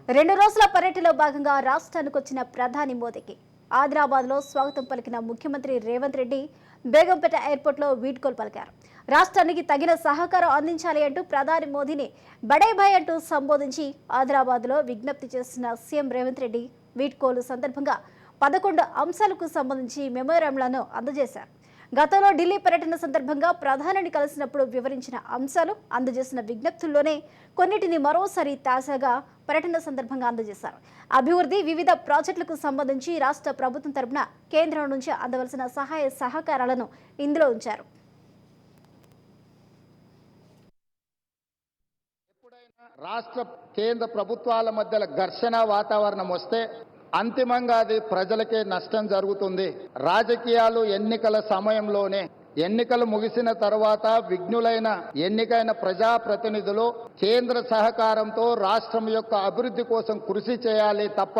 2 రోజుల పర్యటనలో భాగంగా రాష్ట్రానికి వచ్చిన ప్రధాని మోదీకి ఆదిలాబాద్లో స్వాగతం పలికిన ముఖ్యమంత్రి రేవంత్ రెడ్డి బేగంపేట ఎయిర్పోర్ట్లో వీడ్కోలు పలికారు. రాష్ట్రానికి తగిన సహకారం అందించాలి అంటూ ప్రధాని మోదీని బడే భాయ్ అంటూ సంబోధించి ఆదిలాబాద్లో విజ్ఞప్తి చేసిన సీఎం రేవంత్ రెడ్డి వీడ్కోలు సందర్భంగా 11 అంశాలకు సంబంధించి మెమోరాంలను అందజేశారు. గతంలో ఢిల్లీ పర్యటన సందర్భంగా ప్రధానిని కలిసినప్పుడు వివరించిన అంశాలు, అందజేసిన విజ్ఞప్తుల్లోనే కొన్నిటిని మరోసారి తాజాగా పర్యటన సందర్భంగా అందజేశారు. అభివృద్ధి, వివిధ ప్రాజెక్టులకు సంబంధించి రాష్ట్ర ప్రభుత్వం తరపున కేంద్రం నుంచి అందవలసిన సహాయ సహకారాలను ఇందులో ఉంచారు. రాష్ట్ర కేంద్ర ప్రభుత్వాల మధ్య ఘర్షణ వాతావరణం వస్తే అంతిమంగా అది ప్రజలకే నష్టం జరుగుతుంది. రాజకీయాలు ఎన్నికల సమయంలోనే, ఎన్నికలు ముగిసిన తర్వాత విఘ్నులైన ఎన్నికైన ప్రజాప్రతినిధులు కేంద్ర సహకారంతో రాష్ట్రం యొక్క అభివృద్ధి కోసం కృషి చేయాలి తప్ప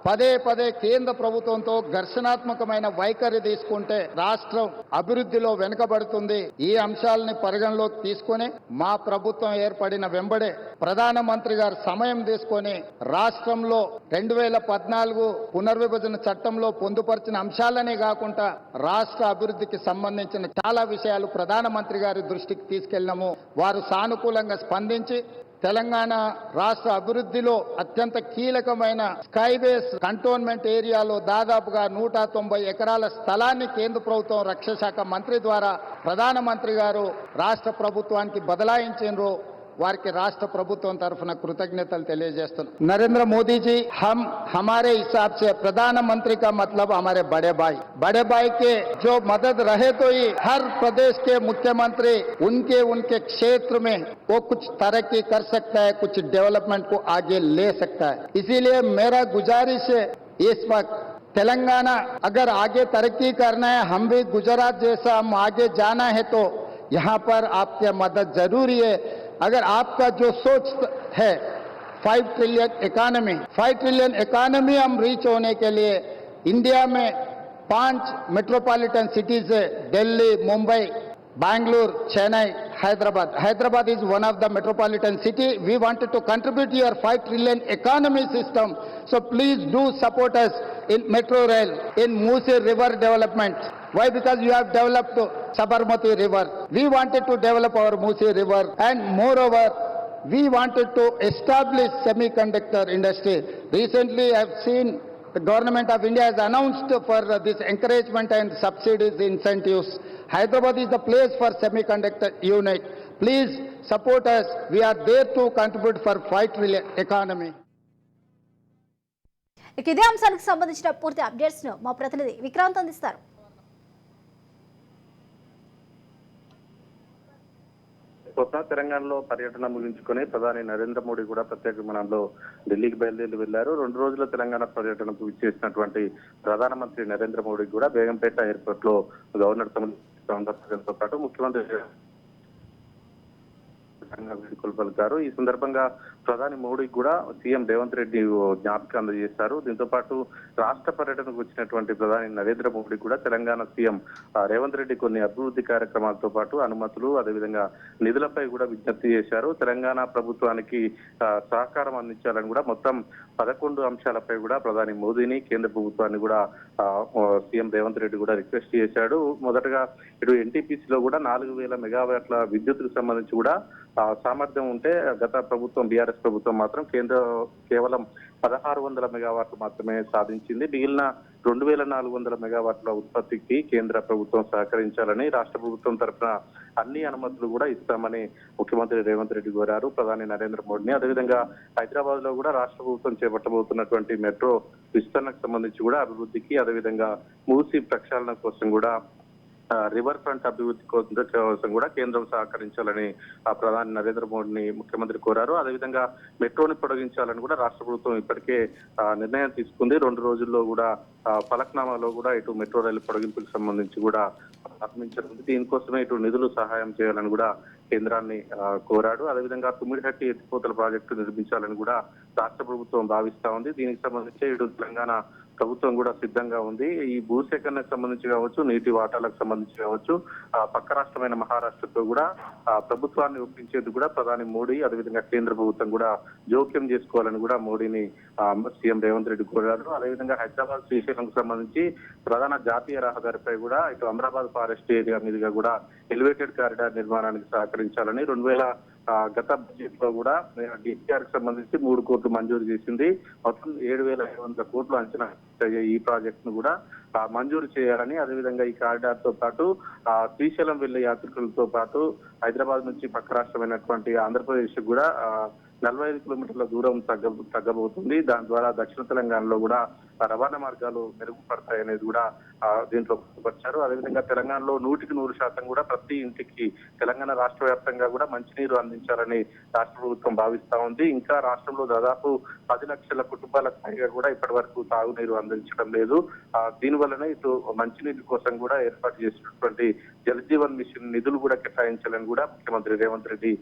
పదే పదే కేంద్ర ప్రభుత్వంతో ఘర్షణాత్మకమైన వైఖరి తీసుకుంటే రాష్ట్రం అభివృద్ధిలో వెనుకబడుతుంది. ఈ అంశాలని పరిగణలోకి తీసుకుని మా ప్రభుత్వం ఏర్పడిన వెంబడే ప్రధానమంత్రి గారు సమయం తీసుకొని రాష్ట్రంలో 2014 పునర్విభజన చట్టంలో పొందుపరిచిన అంశాలనే కాకుండా రాష్ట్ర అభివృద్ధికి సంబంధించిన చాలా విషయాలు ప్రధానమంత్రి గారి దృష్టికి తీసుకెళ్లినాము. వారు సానుకూలంగా స్పందించి తెలంగాణ రాష్ట్ర అభివృద్ధిలో అత్యంత కీలకమైన స్కైబేస్ కంటోన్మెంట్ ఏరియాలో దాదాపుగా 190 ఎకరాల స్థలాన్ని కేంద్ర ప్రభుత్వం రక్షణ శాఖ మంత్రి ద్వారా ప్రధానమంత్రి గారు రాష్ట్ర ప్రభుత్వానికి బదలాయించారు. వారికి రాష్ట్ర ప్రభుత్వం తరఫున కృతజ్ఞతలు తెలియజేస్తున్నాం. నరేంద్ర मोदी जी हमारे हिसाब से प्रधानमंत्री का मतलब हमारे बड़े भाई के जो मदद रहे तो ही हर प्रदेश के मुख्यमंत्री उनके क्षेत्र में वो कुछ तरक्की कर सकता है, कुछ डेवलपमेंट को आगे ले सकता है. इसीलिए मेरा गुजारिश है इस वक्त तेलंगाना अगर आगे तरक्की करना है, हम भी गुजरात जैसा हम आगे जाना है तो यहाँ पर आपकी मदद जरूरी है. अगर आपका जो सोच है 5 ट्रिलियन इकोनॉमी हम रीच होने के लिए इंडिया में 5 मेट्रोपॉलिटन सिटीज है, Delhi, Mumbai, Bangalore, Chennai, Hyderabad is one of the metropolitan city. We wanted to contribute your 5 trillion economy system. So please do support us in metro rail, in Musi river development. Why? Because you have developed Sabarmati river. We wanted to develop our Musi river, and moreover, we wanted to establish semiconductor industry. Recently, I have seen the government of India has announced for this encouragement and subsidies, incentives. Hyderabad is the place for semiconductor unit. Please support us. We are there to contribute for 5 trillion economy. ఇదే అంశానికి సంబంధించిన పూర్తి updates ను మా ప్రతినిధి విక్రాంత్ అందిస్తారు. కొత్త తెలంగాణలో పర్యటన ముగించుకొని ప్రధాని నరేంద్ర మోడీ కూడా ప్రత్యేక విమానంలో ఢిల్లీకి బయలుదేరి వెళ్లారు. 2 రోజుల తెలంగాణ పర్యటనకు విచ్చేసినటువంటి ప్రధానమంత్రి నరేంద్ర మోడీ కూడా బేగంపేట ఎయిర్పోర్ట్ లో గవర్నర్ తమిళతో పాటు ముఖ్యమంత్రి వేడుకలు పలికారు. ఈ సందర్భంగా ప్రధాని మోడీ కూడా సీఎం రేవంత్ రెడ్డి జ్ఞాపిక అందజేశారు. దీంతో పాటు రాష్ట్ర పర్యటనకు వచ్చినటువంటి ప్రధాని నరేంద్ర మోడీ కూడా తెలంగాణ సీఎం రేవంత్ రెడ్డి కొన్ని అభివృద్ధి కార్యక్రమాలతో పాటు అనుమతులు, అదేవిధంగా నిధులపై కూడా విజ్ఞప్తి చేశారు. తెలంగాణ ప్రభుత్వానికి సహకారం అందించాలని కూడా మొత్తం 11 అంశాలపై కూడా ప్రధాని మోదీని, కేంద్ర ప్రభుత్వాన్ని కూడా సీఎం రేవంత్ రెడ్డి కూడా రిక్వెస్ట్ చేశాడు. మొదటగా ఇటు ఎన్టీపీసీలో కూడా 4000 మెగావాట్ల విద్యుత్కు సంబంధించి కూడా సామర్థ్యం ఉంటే గత ప్రభుత్వం బీఆర్ఎస్ ప్రభుత్వం మాత్రం కేవలం 1600 మెగావాట్లు మాత్రమే సాధించింది. మిగిలిన 2400 మెగావాట్ల ఉత్పత్తికి కేంద్ర ప్రభుత్వం సహకరించాలని రాష్ట్ర ప్రభుత్వం తరఫున అన్ని అనుమతులు కూడా ఇస్తామని ముఖ్యమంత్రి రేవంత్ రెడ్డి కోరారు ప్రధాని నరేంద్ర మోడీని. అదేవిధంగా హైదరాబాద్ లో కూడా రాష్ట్ర ప్రభుత్వం చేపట్టబోతున్నటువంటి మెట్రో విస్తరణకు సంబంధించి కూడా అభివృద్ధికి, అదేవిధంగా మూసీ ప్రక్షాళన కోసం కూడా రివర్ ఫ్రంట్ అభివృద్ధి కోసం కూడా కేంద్రం సహకరించాలని ప్రధాని నరేంద్ర మోడీని ముఖ్యమంత్రి కోరారు. అదేవిధంగా మెట్రోని పొడిగించాలని కూడా రాష్ట్ర ప్రభుత్వం ఇప్పటికే నిర్ణయం తీసుకుంది. 2 రోజుల్లో కూడా ఫలక్నామాలో కూడా ఇటు మెట్రో రైలు పొడిగింపుకు సంబంధించి కూడా ప్రారంభించనుంది. దీనికోసమే ఇటు నిధులు సహాయం చేయాలని కూడా కేంద్రాన్ని కోరాడు. అదేవిధంగా తుమ్మిడిహట్టి ఎత్తిపోతల ప్రాజెక్టు నిర్మించాలని కూడా రాష్ట్ర ప్రభుత్వం భావిస్తా ఉంది. దీనికి సంబంధించి ఇటు తెలంగాణ ప్రభుత్వం కూడా సిద్ధంగా ఉంది. ఈ భూసేకరణకు సంబంధించి కావచ్చు, నీటి వాటాలకు సంబంధించి కావచ్చు, పక్క రాష్ట్రమైన మహారాష్ట్రతో కూడా ప్రభుత్వాన్ని ఒప్పించేందుకు కూడా ప్రధాని మోడీ అదేవిధంగా కేంద్ర ప్రభుత్వం కూడా జోక్యం చేసుకోవాలని కూడా మోడీని సీఎం రేవంత్ రెడ్డి కోరారు. అదేవిధంగా హైదరాబాద్ శ్రీశైలంకు సంబంధించి ప్రధాన జాతీయ రహదారిపై కూడా ఇటు అమరాబాద్ ఫారెస్ట్ ఏరియా మీదుగా కూడా ఎలివేటెడ్ కారిడార్ నిర్మాణానికి సహకరించాలని 2000 గత బడ్జెట్ లో కూడా డిపిఆర్ కి సంబంధించి 3 కోట్లు మంజూరు చేసింది. మొత్తం 7,500 కోట్లు అంచనా ఈ ప్రాజెక్ట్ ను కూడా మంజూరు చేయాలని, అదేవిధంగా ఈ కారిడార్ తో పాటు శ్రీశైలం వెళ్లే యాత్రికులతో పాటు హైదరాబాద్ నుంచి పక్క రాష్ట్రమైనటువంటి ఆంధ్రప్రదేశ్ కూడా 45 కిలోమీటర్ల దూరం తగ్గబోతుంది. దాని ద్వారా దక్షిణ తెలంగాణలో కూడా రవాణా మార్గాలు మెరుగుపడతాయనేది కూడా దీంట్లో పొందుపరిచారు. అదేవిధంగా తెలంగాణలో 100% కూడా ప్రతి ఇంటికి తెలంగాణ రాష్ట్ర వ్యాప్తంగా కూడా మంచినీరు అందించాలని రాష్ట్ర ప్రభుత్వం భావిస్తా ఉంది. ఇంకా రాష్ట్రంలో దాదాపు 10 లక్షల కుటుంబాలకు పైగా కూడా ఇప్పటి వరకు తాగునీరు అందించడం లేదు. దీనివల్లనే ఇటు మంచినీరు కోసం కూడా ఏర్పాటు చేసినటువంటి జల్ జీవన్ మిషన్ నిధులు కూడా కేటాయించాలని కూడా ముఖ్యమంత్రి రేవంత్ రెడ్డి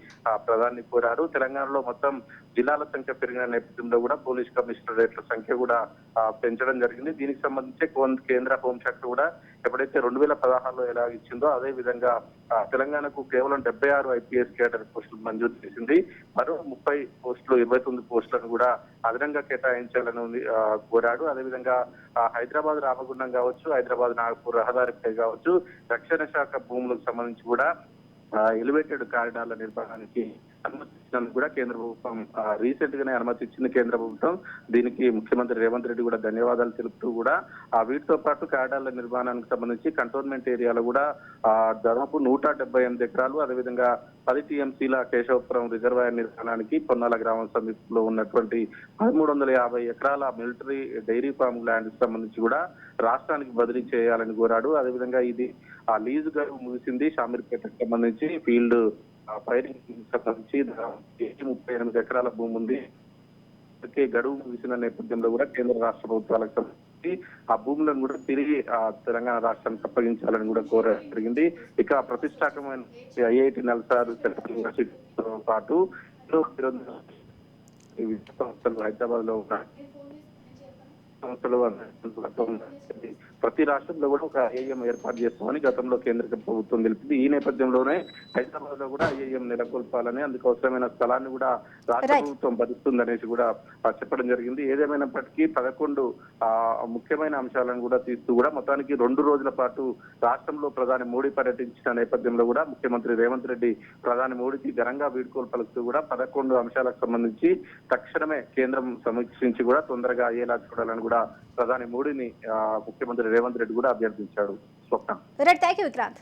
ప్రధాని కోరారు. తెలంగాణలో మొత్తం జిల్లాల సంఖ్య పెరిగిన నేపథ్యంలో కూడా పోలీస్ కమిషనరేట్ల సంఖ్య కూడా పెంచడం జరిగింది. దీనికి సంబంధించి కేంద్ర హోంశాఖ కూడా ఎప్పుడైతే 2016లో ఎలా ఇచ్చిందో అదే విధంగా తెలంగాణకు కేవలం 76 ఐపీఎస్ కేడర్ పోస్టులు మంజూరు చేసింది. మరో 30 పోస్టులు 29 పోస్టులను కూడా అదనంగా కేటాయించాలని కోరాడు. అదేవిధంగా హైదరాబాద్ రామగుండం కావచ్చు, హైదరాబాద్ నాగపూర్ రహదారిపై కావచ్చు, రక్షణ శాఖ భూములకు సంబంధించి కూడా ఎలివేటెడ్ కారిడార్ల నిర్మాణానికి అనుమతించినందుకు కూడా కేంద్ర ప్రభుత్వం రీసెంట్ గానే అనుమతి ఇచ్చింది కేంద్ర ప్రభుత్వం. దీనికి ముఖ్యమంత్రి రేవంత్ రెడ్డి కూడా ధన్యవాదాలు తెలుపుతూ కూడా వీటితో పాటు కారిడార్ల నిర్మాణానికి సంబంధించి కంటోన్మెంట్ ఏరియాలో కూడా దాదాపు 178 ఎకరాలు, అదేవిధంగా 10 టీఎంసీల కేశవపురం రిజర్వాయర్ నిర్మాణానికి పొన్నాల గ్రామం సమీపంలో ఉన్నటువంటి 1350 ఎకరాల మిలిటరీ డైరీ ఫార్మ్ ల్యాండ్ కి సంబంధించి కూడా రాష్ట్రానికి బదిలీ చేయాలని కోరాడు. అదేవిధంగా ఇది లీజు గడువు ముగిసింది. షామీర్పేటకు సంబంధించి ఫీల్డ్ ఫైరింగ్ సంబంధించి 38 ఎకరాల భూమి ఉంది. గడువు ముగిసిన నేపథ్యంలో కూడా కేంద్ర రాష్ట్ర ప్రభుత్వాలకు సంబంధించి ఆ భూములను కూడా తిరిగి తెలంగాణ రాష్ట్రానికి అప్పగించాలని కూడా కోరడం జరిగింది. ఇక ప్రతిష్టాత్మకమైన ఐఐటి నల్సార్ సెంట్రల్ యూనివర్సిటీతో పాటు సంస్థలు హైదరాబాద్ లో ఉన్న సంస్థలు ప్రతి రాష్ట్రంలో కూడా ఒక ఐఐఎం ఏర్పాటు చేస్తామని గతంలో కేంద్ర ప్రభుత్వం తెలిపింది. ఈ నేపథ్యంలోనే హైదరాబాద్ లో కూడా ఐఐఎం నెలకొల్పాలని, అందుకు అవసరమైన స్థలాన్ని కూడా రాష్ట్ర ప్రభుత్వం భరిస్తుందనేసి కూడా చెప్పడం జరిగింది. ఏదేమైనప్పటికీ 11 ముఖ్యమైన అంశాలను కూడా తీస్తూ కూడా మొత్తానికి 2 రోజుల పాటు రాష్ట్రంలో ప్రధాని మోడీ పర్యటించిన నేపథ్యంలో కూడా ముఖ్యమంత్రి రేవంత్ రెడ్డి ప్రధాని మోడీకి ఘనంగా వీడ్కోలు పలుకుతూ కూడా 11 అంశాలకు సంబంధించి తక్షణమే కేంద్రం సమీక్షించి కూడా తొందరగా అయ్యేలా చూడాలని కూడా ప్రధాని మోడీని ముఖ్యమంత్రి రేవంత్ రెడ్డి కూడా అభ్యర్థించాడు. స్వప్న. థాంక్యూ విక్రాంత్.